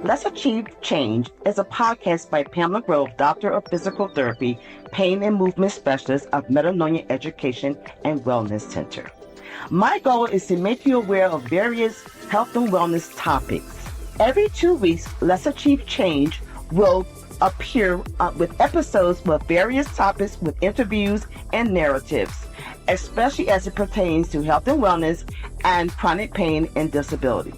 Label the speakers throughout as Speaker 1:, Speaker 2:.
Speaker 1: Let's Achieve Change is a podcast by Pamela Grove, Doctor of Physical Therapy, Pain and Movement Specialist of Metanoia Education and Wellness Center. My goal is to make you aware of various health and wellness topics. Every 2 weeks, Let's Achieve Change will appear with episodes with various topics with interviews and narratives, especially as it pertains to health and wellness and chronic pain and disability.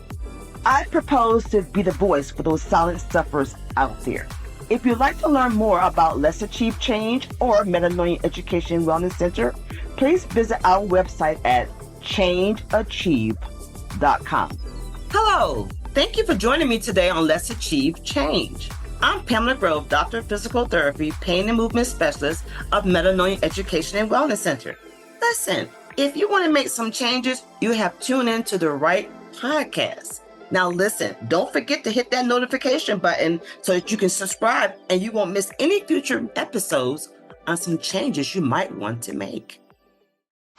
Speaker 1: I propose to be the voice for those silent sufferers out there. If you'd like to learn more about Let's Achieve Change or Metanoia Education Wellness Center, please visit our website at changeachieve.com. Hello, thank you for joining me today on Let's Achieve Change. I'm Pamela Grove, Doctor of Physical Therapy, Pain and Movement Specialist of Metanoia Education and Wellness Center. Listen, if you want to make some changes, you have tuned in to the right podcast. Now listen, don't forget to hit that notification button so that you can subscribe and you won't miss any future episodes on some changes you might want to make.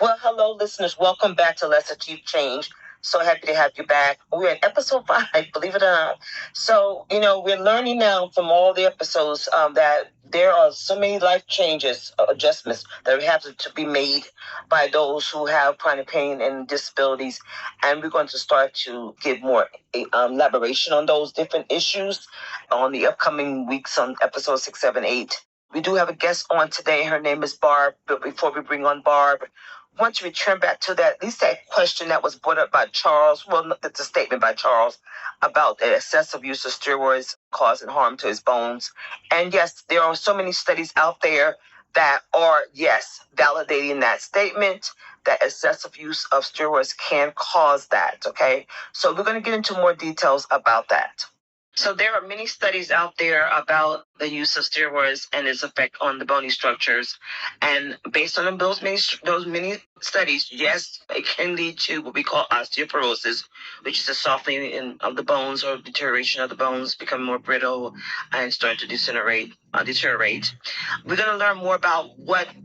Speaker 1: Well, hello, listeners. Welcome back to Let's Achieve Change. So happy to have you back. We're in episode 5, believe it or not. So, we're learning now from all the episodes that there are so many life changes, adjustments that have to be made by those who have chronic pain and disabilities. And we're going to start to give more elaboration on those different issues on the upcoming weeks on episode 6, 7, 8. We do have a guest on today. Her name is Barb. But before we bring on Barb, I want to return back to that, at least that question that was brought up by Charles. Well, it's a statement by Charles about the excessive use of steroids causing harm to his bones. And yes, there are so many studies out there that are, validating that statement, that excessive use of steroids can cause that, okay? So we're going to get into more details about that. So there are many studies out there about the use of steroids and its effect on the bony structures. And based on those many studies, yes, it can lead to what we call osteoporosis, which is a softening of the bones or deterioration of the bones, becoming more brittle and starting to deteriorate. We're going to learn more about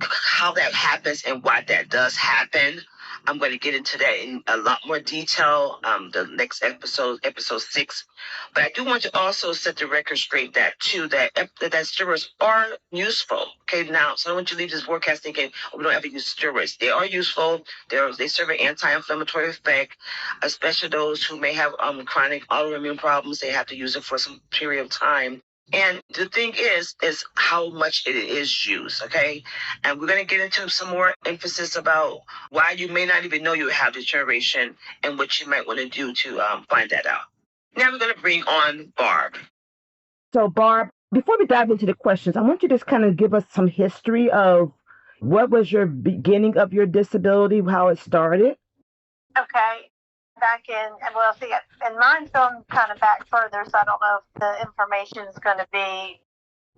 Speaker 1: how that happens and why that does happen. I'm going to get into that in a lot more detail, the next episode 6. But I do want to also set the record straight that steroids are useful. Okay, now, so I don't want you to leave this broadcast thinking, we don't ever use steroids. They are useful. They serve an anti-inflammatory effect, especially those who may have chronic autoimmune problems. They have to use it for some period of time. And the thing is how much it is used, okay? And we're going to get into some more emphasis about why you may not even know you have deterioration and what you might want to do to find that out. Now we're going to bring on Barb. So Barb, before we dive into the questions, I want you to just kind of give us some history of what was your beginning of your disability, how it started.
Speaker 2: Okay. And mine's going kind of back further, so I don't know if the information is going to be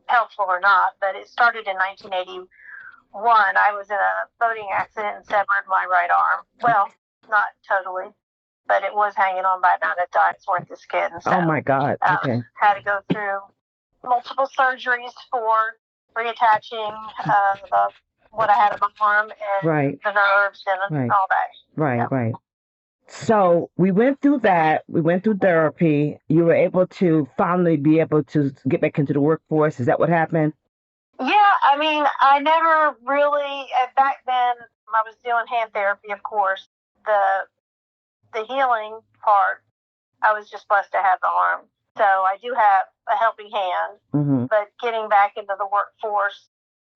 Speaker 2: helpful or not, but it started in 1981. I was in a boating accident and severed my right arm. Well, not totally, but it was hanging on by about a dot's worth of skin. So,
Speaker 1: oh, my God. Okay.
Speaker 2: Had to go through multiple surgeries for reattaching what I had in my arm and the nerves and all that.
Speaker 1: Right. So we went through that. We went through therapy. You were able to finally be able to get back into the workforce. Is that what happened?
Speaker 2: Yeah, I mean, I never really, back then, I was doing hand therapy, of course. The healing part, I was just blessed to have the arm. So I do have a helping hand, but getting back into the workforce,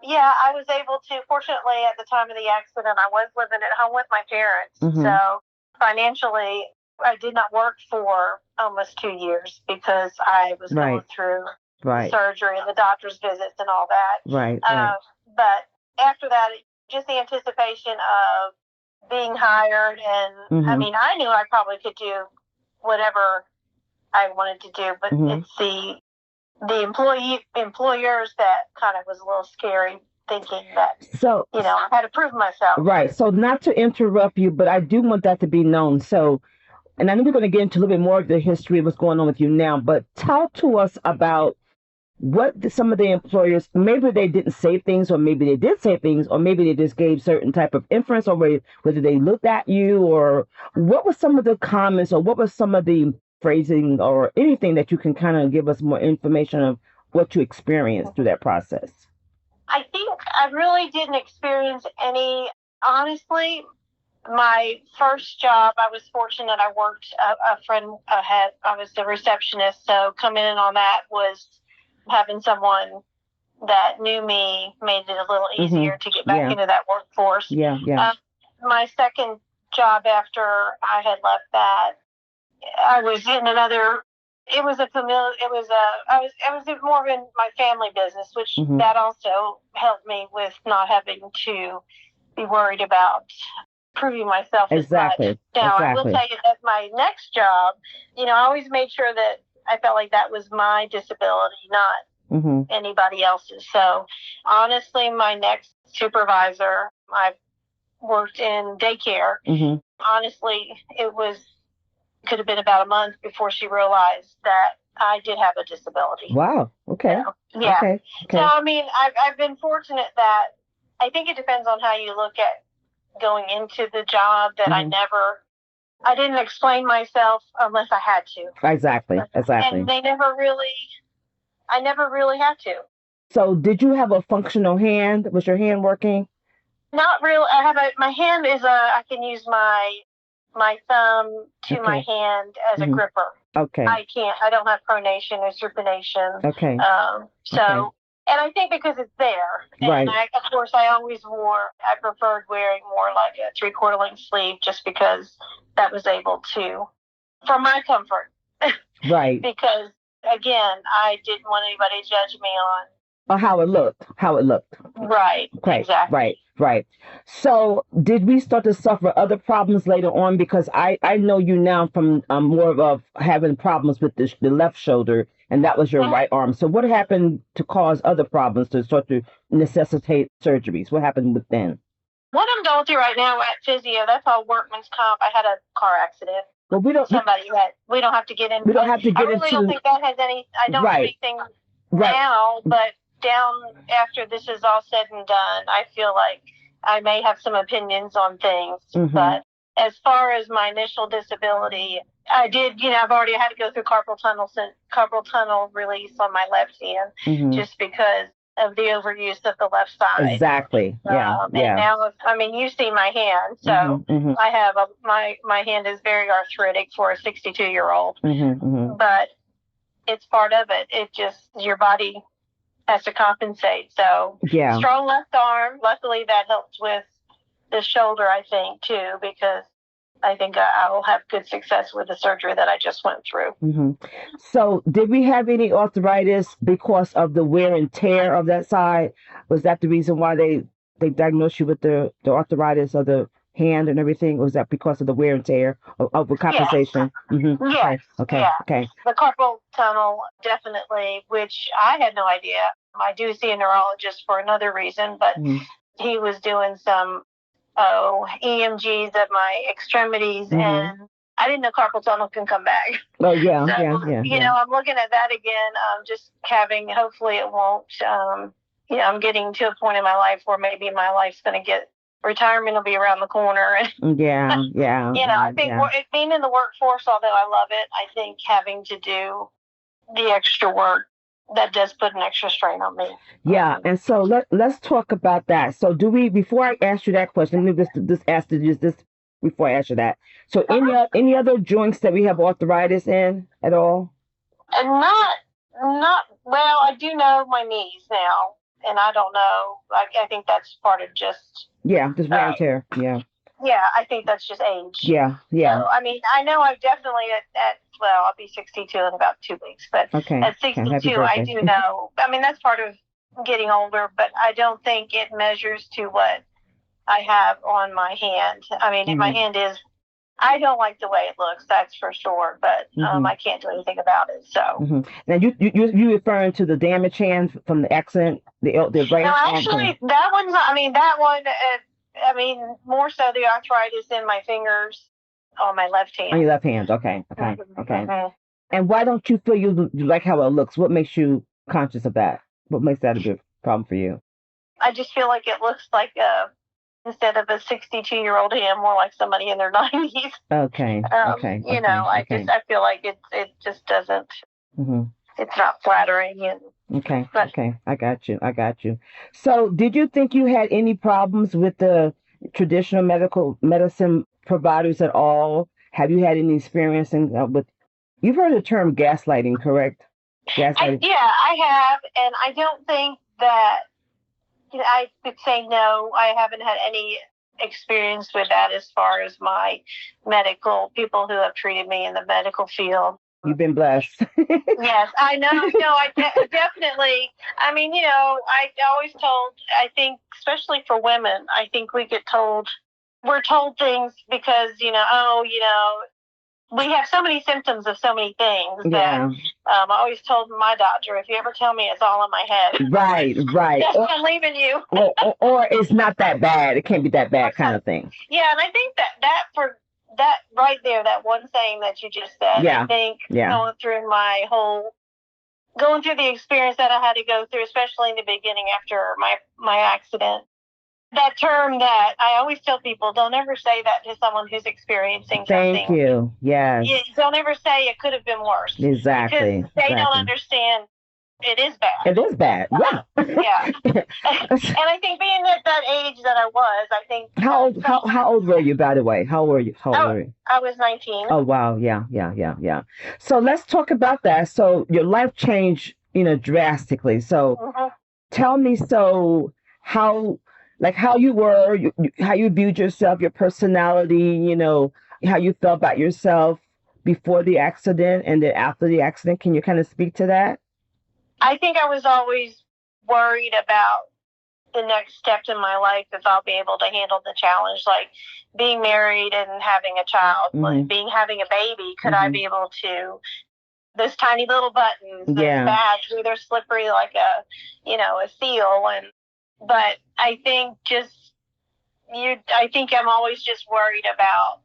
Speaker 2: I was able to, fortunately, at the time of the accident, I was living at home with my parents. So financially, I did not work for almost 2 years because I was going through surgery and the doctor's visits and all that. But after that, just the anticipation of being hired and, I mean, I knew I probably could do whatever I wanted to do, but it's the employers that kind of was a little scary, thinking that, I had to prove myself.
Speaker 1: Right. So not to interrupt you, but I do want that to be known. So, and I know we're going to get into a little bit more of the history of what's going on with you now, but talk to us about what some of the employers, maybe they didn't say things, or maybe they did say things, or maybe they just gave certain type of inference, or whether they looked at you, or what were some of the comments, or what were some of the phrasing or anything that you can kind of give us more information of what you experienced through that process?
Speaker 2: I think I really didn't experience any. Honestly, my first job, I was fortunate. I worked, a friend had, I was the receptionist. So coming in on that was having someone that knew me made it a little easier to get back into that workforce.
Speaker 1: Yeah, yeah.
Speaker 2: My second job after I had left that, I was in another. It was a familiar. It was a. I was more in my family business, which that also helped me with not having to be worried about proving myself as much. Now, I will tell you that my next job, I always made sure that I felt like that was my disability, not anybody else's. So, honestly, my next supervisor, I worked in daycare. Honestly, could have been about a month before she realized that I did have a disability.
Speaker 1: Wow. Okay.
Speaker 2: Yeah.
Speaker 1: Okay.
Speaker 2: So, I mean, I've been fortunate that I think it depends on how you look at going into the job, that I didn't explain myself unless I had to.
Speaker 1: Exactly.
Speaker 2: And I never really had to.
Speaker 1: So did you have a functional hand? Was your hand working?
Speaker 2: Not real. My hand is I can use my thumb to my hand as a gripper.
Speaker 1: Okay.
Speaker 2: I don't have pronation or supination.
Speaker 1: Okay.
Speaker 2: And I think because it's there. And of course, I preferred wearing more like a 3/4 length sleeve just because that was able to, for my comfort.
Speaker 1: Right.
Speaker 2: Because, again, I didn't want anybody to judge me on.
Speaker 1: Or how it looked. Right. Exactly. Right. So did we start to suffer other problems later on? Because I know you now from more of having problems with the left shoulder, and that was your right arm. So what happened to cause other problems to start to necessitate surgeries? What happened with then?
Speaker 2: What I'm going through right now at physio, that's all workman's comp. I had a car accident.
Speaker 1: Well, we don't have
Speaker 2: to get into. I really don't think that has any. I don't have anything now, but down after this is all said and done, I feel like I may have some opinions on things. But as far as my initial disability, I did. I've already had to go through carpal tunnel release on my left hand, just because of the overuse of the left side.
Speaker 1: Exactly.
Speaker 2: And now, you see my hand, so I have my hand is very arthritic for a 62-year-old, but it's part of it. It just, your body has to compensate. So strong left arm. Luckily, that helps with the shoulder, I think, too, because I think I will have good success with the surgery that I just went through.
Speaker 1: So did we have any arthritis because of the wear and tear of that side? Was that the reason why they diagnosed you with the arthritis of the hand and everything? Or was that because of the wear and tear of the compensation? Okay.
Speaker 2: The carpal tunnel, definitely, which I had no idea. I do see a neurologist for another reason, but he was doing some EMGs of my extremities, and I didn't know carpal tunnel can come back.
Speaker 1: Oh, yeah,
Speaker 2: so,
Speaker 1: yeah.
Speaker 2: I'm looking at that again, just hopefully it won't, I'm getting to a point in my life where maybe my life's going to get, retirement will be around the corner.
Speaker 1: I think
Speaker 2: being in the workforce, although I love it, I think having to do the extra work, that does put an extra strain on me.
Speaker 1: Yeah, and so let's talk about that. So before I ask you that question, let me just ask you this before I ask you that. So any other joints that we have arthritis in at all?
Speaker 2: And not well, I do know my knees now, and I don't know. I think that's part of just
Speaker 1: wear and tear.
Speaker 2: Yeah, I think that's just age.
Speaker 1: Yeah.
Speaker 2: So, I know I've definitely I'll be 62 in about 2 weeks, but at 62, I do know. That's part of getting older, but I don't think it measures to what I have on my hand. My hand is, I don't like the way it looks, that's for sure, but I can't do anything about it. So
Speaker 1: now you referring to the damaged hand from the accident, the right?
Speaker 2: No, actually, that one's. That one. More so the arthritis in my fingers on my left hand.
Speaker 1: On your left hand, okay. And why don't you feel you like how it looks? What makes you conscious of that? What makes that a good problem for you?
Speaker 2: I just feel like it looks like instead of a 62-year-old hand, more like somebody in their 90s.
Speaker 1: Okay.
Speaker 2: I feel like it just doesn't,
Speaker 1: Mm-hmm.
Speaker 2: it's not flattering.
Speaker 1: Okay. I got you. So, did you think you had any problems with the traditional medicine providers at all? Have you had any experience with? You've heard the term gaslighting, correct? Gaslighting.
Speaker 2: I have, and I don't think that I could say no. I haven't had any experience with that as far as my medical people who have treated me in the medical field.
Speaker 1: You've been blessed.
Speaker 2: Yes, I know. No, definitely. I mean, I always told, I think, especially for women, I think we're told things because, we have so many symptoms of so many things that I always told my doctor, if you ever tell me it's all in my head.
Speaker 1: Right.
Speaker 2: I'm leaving you.
Speaker 1: or it's not that bad. It can't be that bad kind of thing.
Speaker 2: Yeah, and I think that right there, that one saying that you just said, I think going through the experience that I had to go through, especially in the beginning after my accident, that term that I always tell people, don't ever say that to someone who's experiencing something.
Speaker 1: Thank you. Yes.
Speaker 2: Don't ever say it could have been worse.
Speaker 1: Exactly.
Speaker 2: Because they don't understand it is bad.
Speaker 1: It is bad. Yeah.
Speaker 2: Yeah. And I think being at that age that I was, I think.
Speaker 1: How old were you, by the way? How old were you?
Speaker 2: I was 19.
Speaker 1: Oh, wow. Yeah. So let's talk about that. So your life changed, drastically. So tell me, how you were, how you viewed yourself, your personality, how you felt about yourself before the accident and then after the accident. Can you kind of speak to that?
Speaker 2: I think I was always worried about the next steps in my life, if I'll be able to handle the challenge, like being married and having a child, having a baby. Could I be able to, those tiny little buttons, those bags, they're slippery like a seal. But I think I'm always just worried about,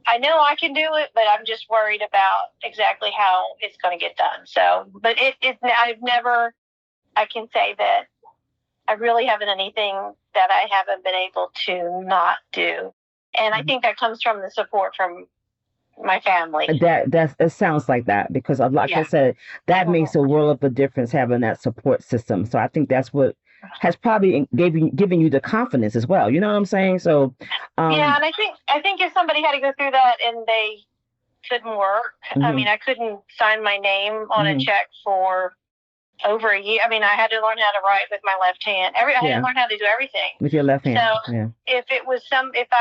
Speaker 2: I know I can do it, but I'm just worried about exactly how it's going to get done. So, but I can say that I really haven't anything that I haven't been able to not do. And I think that comes from the support from my family. It
Speaker 1: sounds like that, because I said, that makes a world of a difference, having that support system. So I think that's what has probably given you the confidence as well. You know what I'm saying? So
Speaker 2: and I think if somebody had to go through that and they couldn't work, I mean, I couldn't sign my name on a check for over a year. I mean, I had to learn how to write with my left hand. I had to learn how to do everything
Speaker 1: with your left hand.
Speaker 2: So if I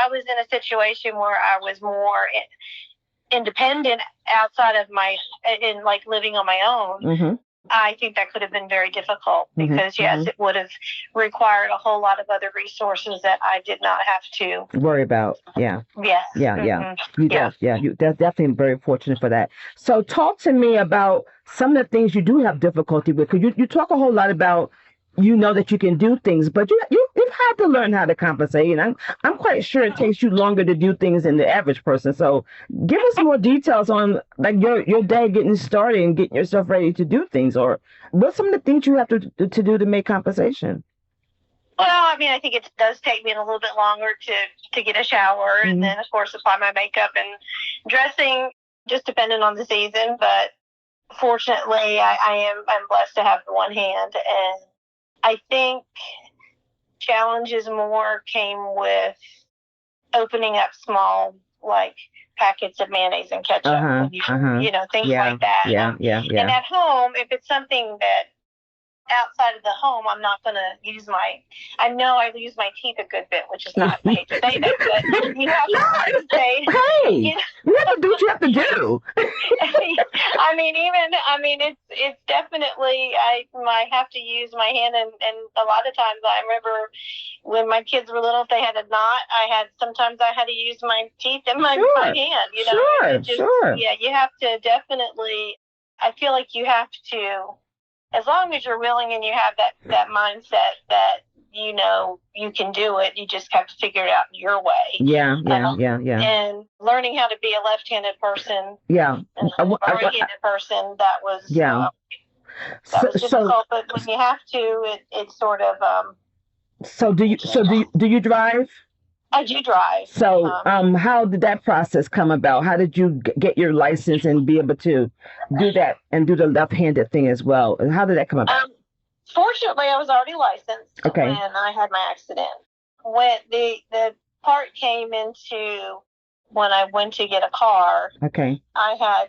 Speaker 2: was in a situation where I was more independent outside of living on my own, I think that could have been very difficult because, it would have required a whole lot of other resources that I did not have to
Speaker 1: worry about. Yeah.
Speaker 2: Yes.
Speaker 1: You're definitely very fortunate for that. So talk to me about some of the things you do have difficulty with, because you talk a whole lot about, that you can do things, but you've had to learn how to compensate, and I'm quite sure it takes you longer to do things than the average person. So give us more details on your day getting started and getting yourself ready to do things, or what's some of the things you have to do to make compensation.
Speaker 2: Well, I mean, I think it does take me a little bit longer to get a shower, and then of course apply my makeup and dressing, just depending on the season. But fortunately, I'm blessed to have the one hand, and I think challenges more came with opening up small, packets of mayonnaise and ketchup, things like that.
Speaker 1: Yeah.
Speaker 2: And at home, if it's something that outside of the home, I'm not going to use I know I use my teeth a good bit, which is not, I hate to say that, but you have to say.
Speaker 1: Hey, you have to do what you have to do.
Speaker 2: It's definitely, I have to use my hand, and a lot of times I remember when my kids were little, if they had a knot, sometimes I had to use my teeth and my hand,
Speaker 1: Sure.
Speaker 2: Yeah, you have to definitely, I feel like you have to, as long as you're willing and you have that mindset that you can do it, you just have to figure it out your way.
Speaker 1: Yeah.
Speaker 2: And learning how to be a left-handed person, or a right-handed person, that was that was difficult. But when you have to, it's sort of
Speaker 3: So do you drive?
Speaker 2: I do drive.
Speaker 3: So how did that process come about? How did you get your license and be able to do that and do the left-handed thing as well? And how did that come about?
Speaker 2: Fortunately, I was already licensed
Speaker 3: Okay.
Speaker 2: when I had my accident. When the part came into when I went to get a car,
Speaker 3: Okay.
Speaker 2: I had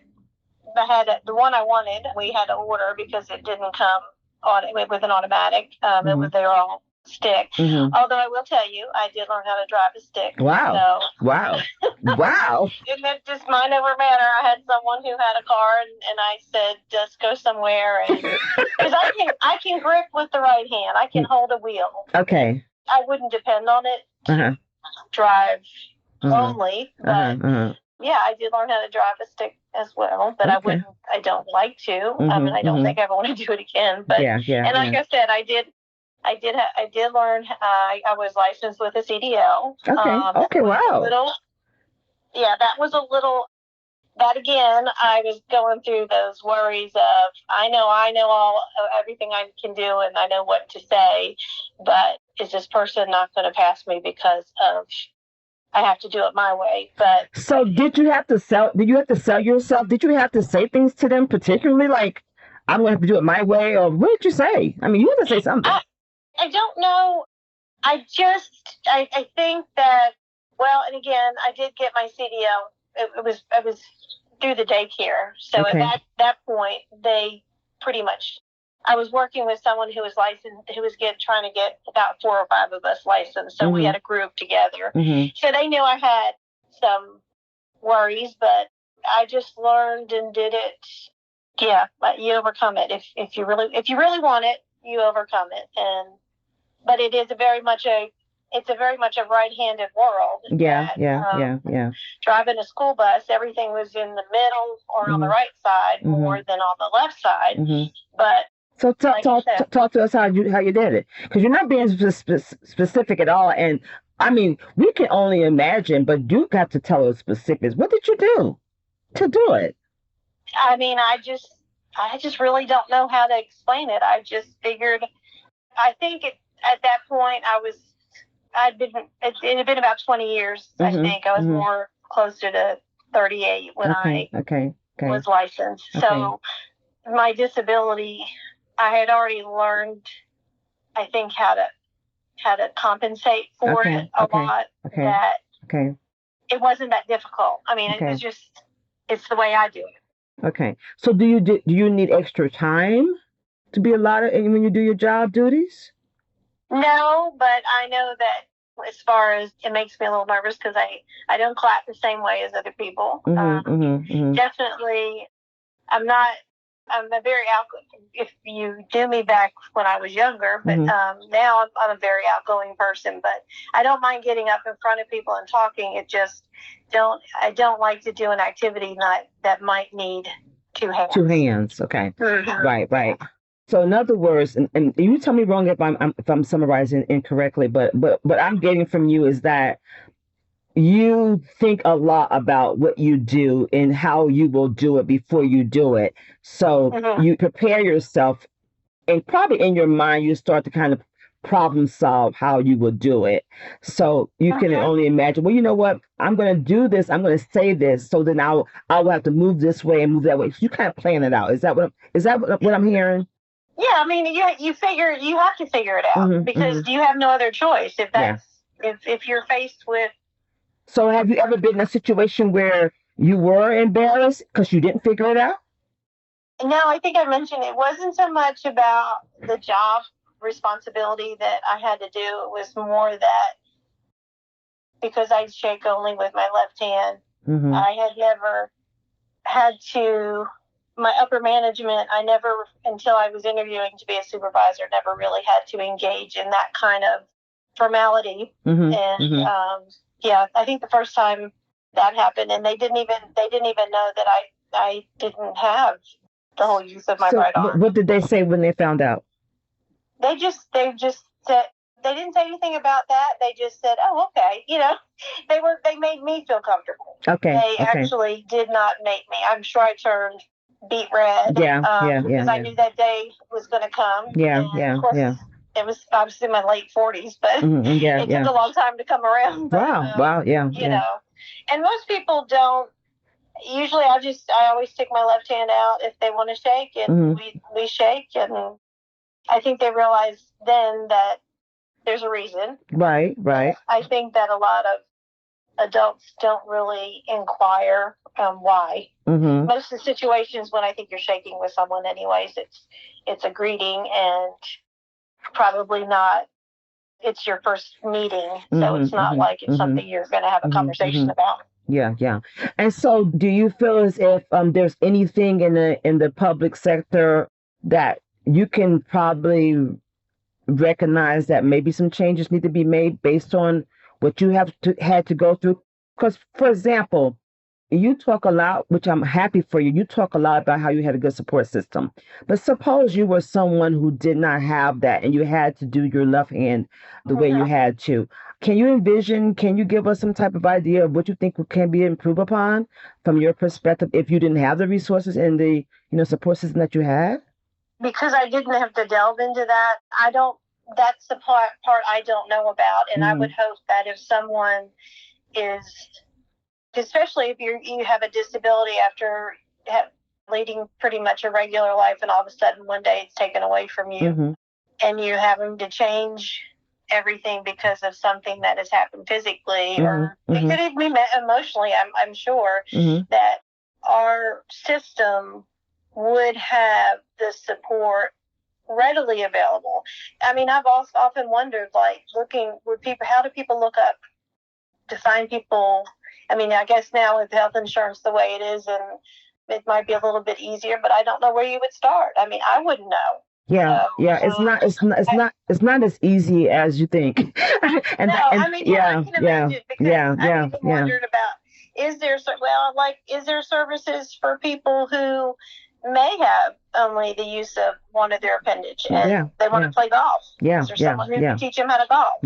Speaker 2: the one I wanted. We had to order because it didn't come on with an automatic. They were all stick.
Speaker 3: Mm-hmm.
Speaker 2: Although I will tell you, I did learn how to drive a stick.
Speaker 3: Wow.
Speaker 2: So,
Speaker 3: Wow. Wow.
Speaker 2: and it just mind over matter. I had someone who had a car, and I said, just go somewhere, and because I can grip with the right hand. I can hold a wheel.
Speaker 3: Okay.
Speaker 2: I wouldn't depend on it to drive only, but yeah, I did learn how to drive a stick as well, but
Speaker 3: Okay.
Speaker 2: I don't like to. I mean, I don't think I want to do it again, but, and like I said, I did learn, I was licensed with a CDL.
Speaker 3: Okay, wow.
Speaker 2: That was a little, that again, I was going through those worries of, I know everything I can do and I know what to say, but is this person not going to pass me because of, I have to do it my way? But
Speaker 3: so did you have to sell yourself? Did you have to say things to them particularly like, I'm going to have to do it my way, or what did you say? I mean, you had to say something.
Speaker 2: I don't know. I think that, well, and again, I did get my CDL. It was through the daycare. So at that point, they pretty much, I was working with someone who was licensed, who was trying to get about 4 or 5 of us licensed. So we had a group together. So they knew I had some worries, but I just learned and did it. Yeah, but you overcome it. If you really want it, you overcome it. But it is a very much a right-handed world.
Speaker 3: Yeah.
Speaker 2: Driving a school bus, everything was in the middle or on the right side more than on the left side. But
Speaker 3: so talk to us how you did it, because you're not being specific at all. And I mean, we can only imagine, but you got to tell us specifics. What did you do to do it?
Speaker 2: I mean, I just really don't know how to explain it. I just figured, I think at that point it had been about 20 years. I think I was more closer to 38 when I was licensed. So my disability, I had already learned, I think, how to compensate for it a lot. That it wasn't that difficult. I mean, it was just, it's the way I do it.
Speaker 3: Okay. So do you need extra time to be allotted when you do your job duties?
Speaker 2: No, but I know that as far as, it makes me a little nervous because I don't clap the same way as other people. Definitely, I'm a very outgoing, if you knew me back when I was younger, but now I'm a very outgoing person, but I don't mind getting up in front of people and talking. It just I don't like to do an activity that might need 2 hands.
Speaker 3: 2 hands, okay. Right. So in other words, and you tell me wrong if I'm summarizing incorrectly, but what I'm getting from you is that you think a lot about what you do and how you will do it before you do it. So you prepare yourself, and probably in your mind you start to kind of problem solve how you will do it. So you can only imagine, well, you know what, I'm going to do this, I'm going to say this, so then I will have to move this way and move that way. So you kind of plan it out. Is that what I'm hearing?
Speaker 2: Yeah, I mean, you have to figure it out because you have no other choice. If you're faced with.
Speaker 3: So have you ever been in a situation where you were embarrassed because you didn't figure it out?
Speaker 2: No, I think I mentioned it wasn't so much about the job responsibility that I had to do. It was more that because I shake only with my left hand, I had never had to. My upper management, I never, until I was interviewing to be a supervisor, never really had to engage in that kind of formality. I think the first time that happened, and they didn't even know that I didn't have the whole use of my right arm.
Speaker 3: What did they say when they found out?
Speaker 2: They just said, they didn't say anything about that. They just said, "Oh, okay." They made me feel comfortable. They actually did not make me. I'm sure I turned beet red. Because I knew that day was going to come.
Speaker 3: Yeah.
Speaker 2: I was in my late 40s, but
Speaker 3: Yeah,
Speaker 2: it took a long time to come around. But,
Speaker 3: wow, yeah,
Speaker 2: you know, and most people don't. Usually, I always stick my left hand out if they want to shake, and we shake, and I think they realize then that there's a reason.
Speaker 3: Right.
Speaker 2: I think that a lot of adults don't really inquire why. Most of the situations when I think you're shaking with someone, anyways, it's a greeting and probably not. It's your first meeting, so it's not like it's something you're going to have a conversation about.
Speaker 3: Yeah. And so, do you feel as if there's anything in the public sector that you can probably recognize that maybe some changes need to be made based on what you had to go through? Because, for example, you talk a lot, which I'm happy for you. You talk a lot about how you had a good support system. But suppose you were someone who did not have that and you had to do your left hand the way you had to. Can you give us some type of idea of what you think can be improved upon from your perspective if you didn't have the resources and the support system that you had?
Speaker 2: Because I didn't have to delve into that, that's the part I don't know about. And I would hope that if someone is, especially if you have a disability after leading pretty much a regular life and all of a sudden one day it's taken away from you and you're having to change everything because of something that has happened physically or it could even be emotionally, I'm sure that our system would have the support readily available. I mean, I've also often wondered, like, how do people look up to find people? I mean, I guess now with health insurance the way it is, and it might be a little bit easier, but I don't know where you would start. I mean, I wouldn't know.
Speaker 3: Yeah, it's not as easy as you think.
Speaker 2: I can imagine because I even wondered about is there services for people who may have only the use of one of their appendage and they want to play golf. Is there someone who can teach them how to golf?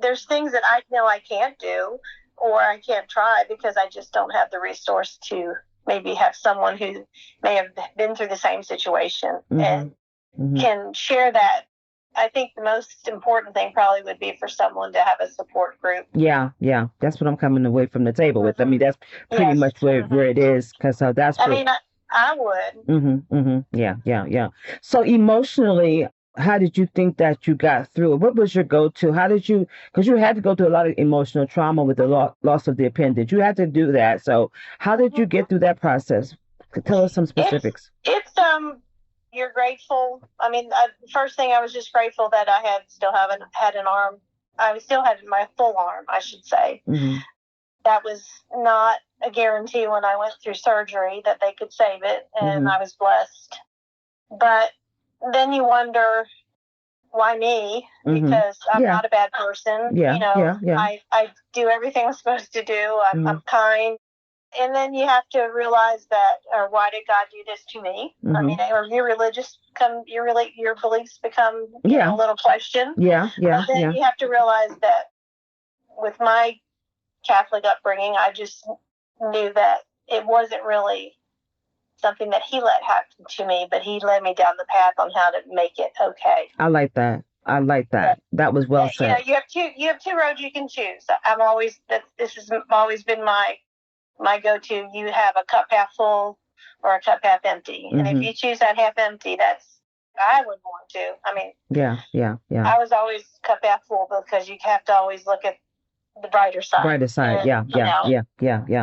Speaker 2: There's things that I know I can't do or I can't try because I just don't have the resource to maybe have someone who may have been through the same situation and can share that. I think the most important thing probably would be for someone to have a support group.
Speaker 3: Yeah. That's what I'm coming away from the table with. I mean, that's pretty much where it is. Because that's.
Speaker 2: I mean, I would.
Speaker 3: Yeah. So emotionally, how did you think that you got through it? What was your go-to? Because you had to go through a lot of emotional trauma with the loss of the appendage. You had to do that. So how did you get through that process? Tell us some specifics.
Speaker 2: It's you're grateful. I mean, first thing I was just grateful that I still had an arm. I still had my full arm, I should say. That was not a guarantee when I went through surgery that they could save it, and I was blessed. But then you wonder, why me? Because I'm not a bad person. I do everything I'm supposed to do. I'm kind. And then you have to realize that, or why did God do this to me? I mean, or your beliefs become a little question. But then you have to realize that with my Catholic upbringing, I just knew that it wasn't really something that He let happen to me, but He led me down the path on how to make it okay.
Speaker 3: I like that. That was well said.
Speaker 2: You have two roads you can choose. This has always been my go-to. You have a cup half full or a cup half empty. And if you choose that half empty, I would want to. I mean,
Speaker 3: yeah.
Speaker 2: I was always cup half full because you have to always look at the brighter side.
Speaker 3: And,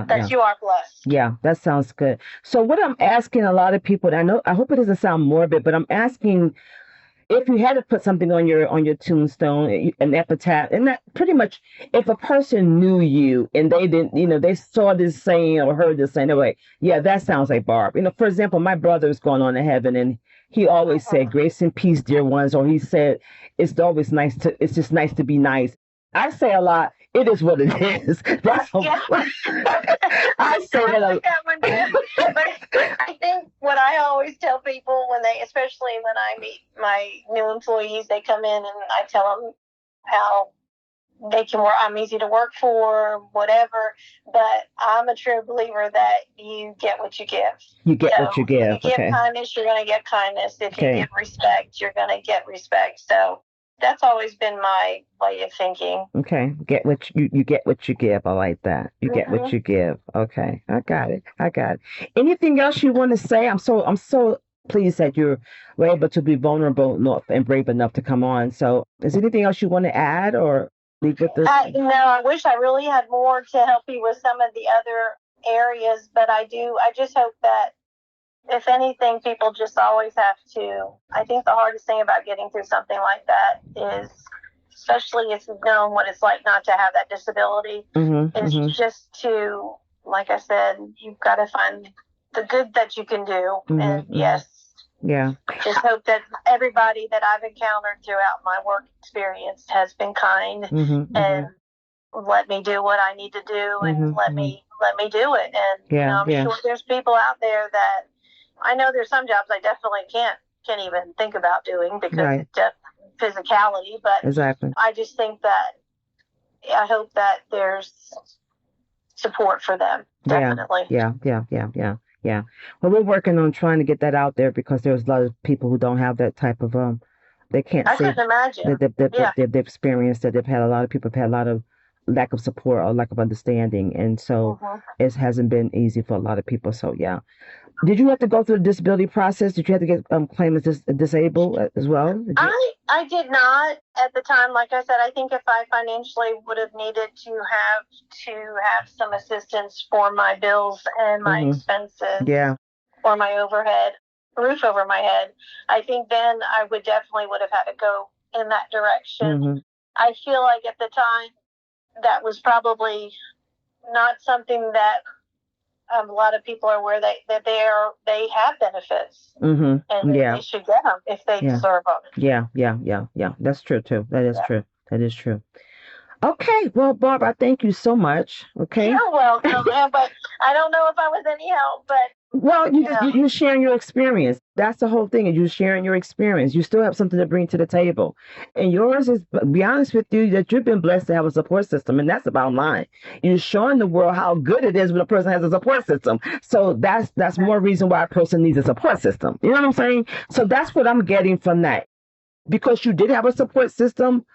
Speaker 2: that you are blessed.
Speaker 3: Yeah, that sounds good. So what I'm asking a lot of people, I hope it doesn't sound morbid, but I'm asking, if you had to put something on your tombstone, an epitaph, and that pretty much, if a person knew you and they didn't, they saw this saying or heard this saying, anyway, that sounds like Barb. For example, my brother is going on to heaven, and he always said, "Grace and peace, dear ones," or he said, it's just nice to be nice. I say a lot, it is what it is. That's I say that.
Speaker 2: I like that one too. But I think what I always tell people especially when I meet my new employees, they come in and I tell them how I'm easy to work for, whatever. But I'm a true believer that you get what you give.
Speaker 3: You get what you give.
Speaker 2: If you give kindness, you're going to get kindness. If you give respect, you're going to get respect. So that's always been my way of thinking.
Speaker 3: Okay. You get what you give. I like that. You get what you give. Okay. I got it. Anything else you want to say? I'm so pleased that you were able to be vulnerable enough and brave enough to come on. So is there anything else you want to add or leave with this?
Speaker 2: No, I wish I really had more to help you with some of the other areas, but I just hope that if anything, people just always have to. I think the hardest thing about getting through something like that is, especially if you've known what it's like not to have that disability, is just to, like I said, you've got to find the good that you can do. And yes.
Speaker 3: Yeah.
Speaker 2: Just hope that everybody that I've encountered throughout my work experience has been kind and let me do what I need to do and let me do it. And I'm sure there's people out there that I know there's some jobs I definitely can't even think about doing because it's just physicality. But I just think that I hope that there's support for them. Definitely.
Speaker 3: Yeah. Well, we're working on trying to get that out there because there's a lot of people who don't have that type of they can't say
Speaker 2: couldn't imagine
Speaker 3: that they've experienced that. A lot of people have had a lot of lack of support or lack of understanding, and so it hasn't been easy for a lot of people. So yeah. Did you have to go through the disability process? Did you have to get claimed as disabled as well?
Speaker 2: I did not at the time. Like I said, I think if I financially would have needed to have some assistance for my bills and my expenses, or my overhead, roof over my head, I think then I would have had to go in that direction. I feel like at the time that was probably not something that a lot of people are aware that they have benefits, and they should get them if they deserve them.
Speaker 3: Yeah. That's true too. That is true. Okay, well, Barb, I thank you so much. Okay,
Speaker 2: you're welcome. But I don't know if I was any help, but.
Speaker 3: Well, you're sharing your experience. That's the whole thing. Is you're sharing your experience. You still have something to bring to the table, and yours is, be honest with you, that you've been blessed to have a support system, and that's the bottom line. You're showing the world how good it is when a person has a support system. So that's more reason why a person needs a support system. You know what I'm saying? So that's what I'm getting from that. Because you did have a support system,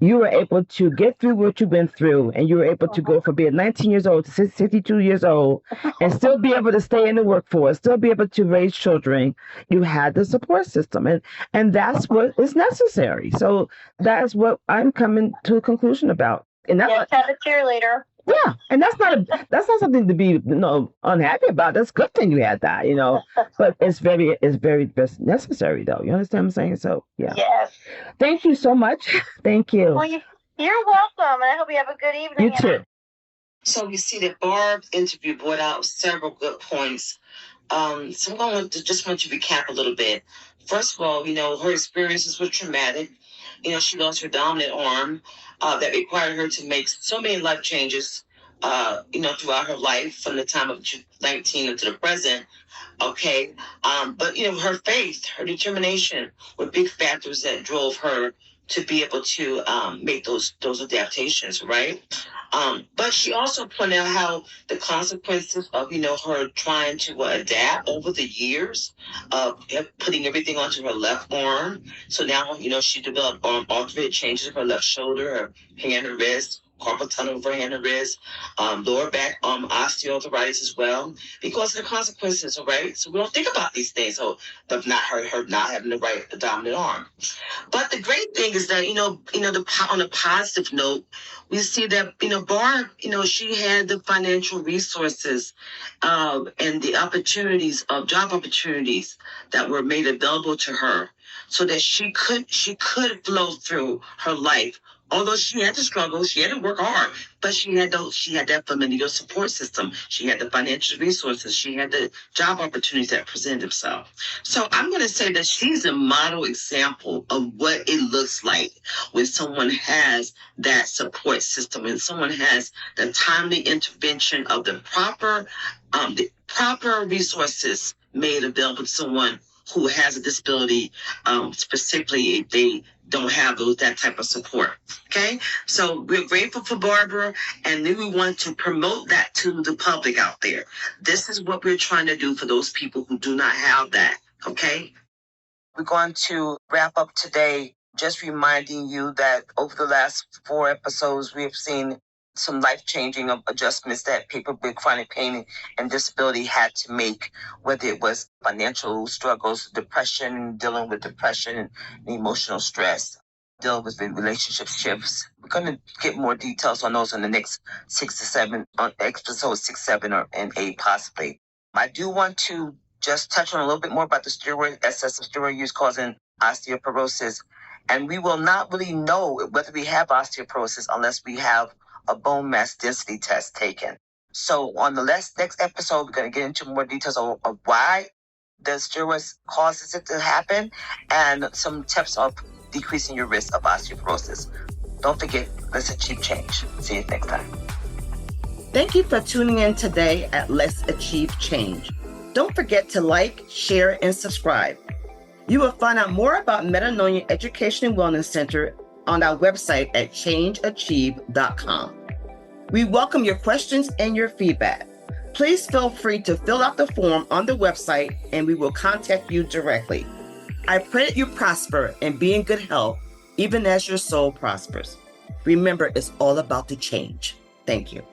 Speaker 3: you were able to get through what you've been through, and you were able to go from being 19 years old to 62 years old and still be able to stay in the workforce, still be able to raise children. You had the support system, and that's what is necessary. So that's what I'm coming to a conclusion about. And that's
Speaker 2: have a cheerleader.
Speaker 3: Yeah, and that's not something to be unhappy about. That's a good thing you had that, But it's very necessary, though. You understand what I'm saying? So yeah.
Speaker 2: Yes.
Speaker 3: Thank you so much. Thank you.
Speaker 2: Well, you're welcome, and I hope you have a good evening.
Speaker 3: You too.
Speaker 1: So you see that Barb's interview brought out several good points. So I'm going to just want to recap a little bit. First of all, her experiences were traumatic. She lost her dominant arm that required her to make so many life changes, throughout her life from the time of 19 to the present. Okay. But, her faith, her determination were big factors that drove her to be able to make those adaptations, right? But she also pointed out how the consequences of, her trying to adapt over the years of putting everything onto her left arm. So now, she developed alternate changes of her left shoulder, her hand and wrist, carpal tunnel of her hand and wrist, lower back osteoarthritis as well, because of the consequences, all right? So we don't think about these things, so of not her not having the dominant arm. But the great thing is that, on a positive note, we see that, Barb, she had the financial resources and the opportunities of job opportunities that were made available to her so that she could flow through her life. Although she had to struggle, she had to work hard, but she had that familial support system. She had the financial resources. She had the job opportunities that presented themselves. So I'm going to say that she's a model example of what it looks like when someone has that support system, when someone has the timely intervention of the proper resources made available to someone who has a disability, specifically if they don't have that type of support. Okay, so we're grateful for Barbara, and then we want to promote that to the public out there. This is what we're trying to do for those people who do not have that. Okay, we're going to wrap up today, just reminding you that over the last 4 episodes, we have seen some life-changing adjustments that people with chronic pain and disability had to make, whether it was financial struggles, depression, dealing with depression and emotional stress, dealing with relationship shifts. We're going to get more details on those in the next 6 to 7, on episode 6, 7, and 8 possibly. I do want to just touch on a little bit more about the excessive steroid use causing osteoporosis. And we will not really know whether we have osteoporosis unless we have a bone mass density test taken. So on the next episode, we're going to get into more details of why the steroids causes it to happen and some tips of decreasing your risk of osteoporosis. Don't forget, let's achieve change. See you next time. Thank you for tuning in today at Let's Achieve Change. Don't forget to like, share, and subscribe. You will find out more about Metanoia Education and Wellness Center on our website at changeachieve.com. We welcome your questions and your feedback. Please feel free to fill out the form on the website and we will contact you directly. I pray that you prosper and be in good health, even as your soul prospers. Remember, it's all about the change. Thank you.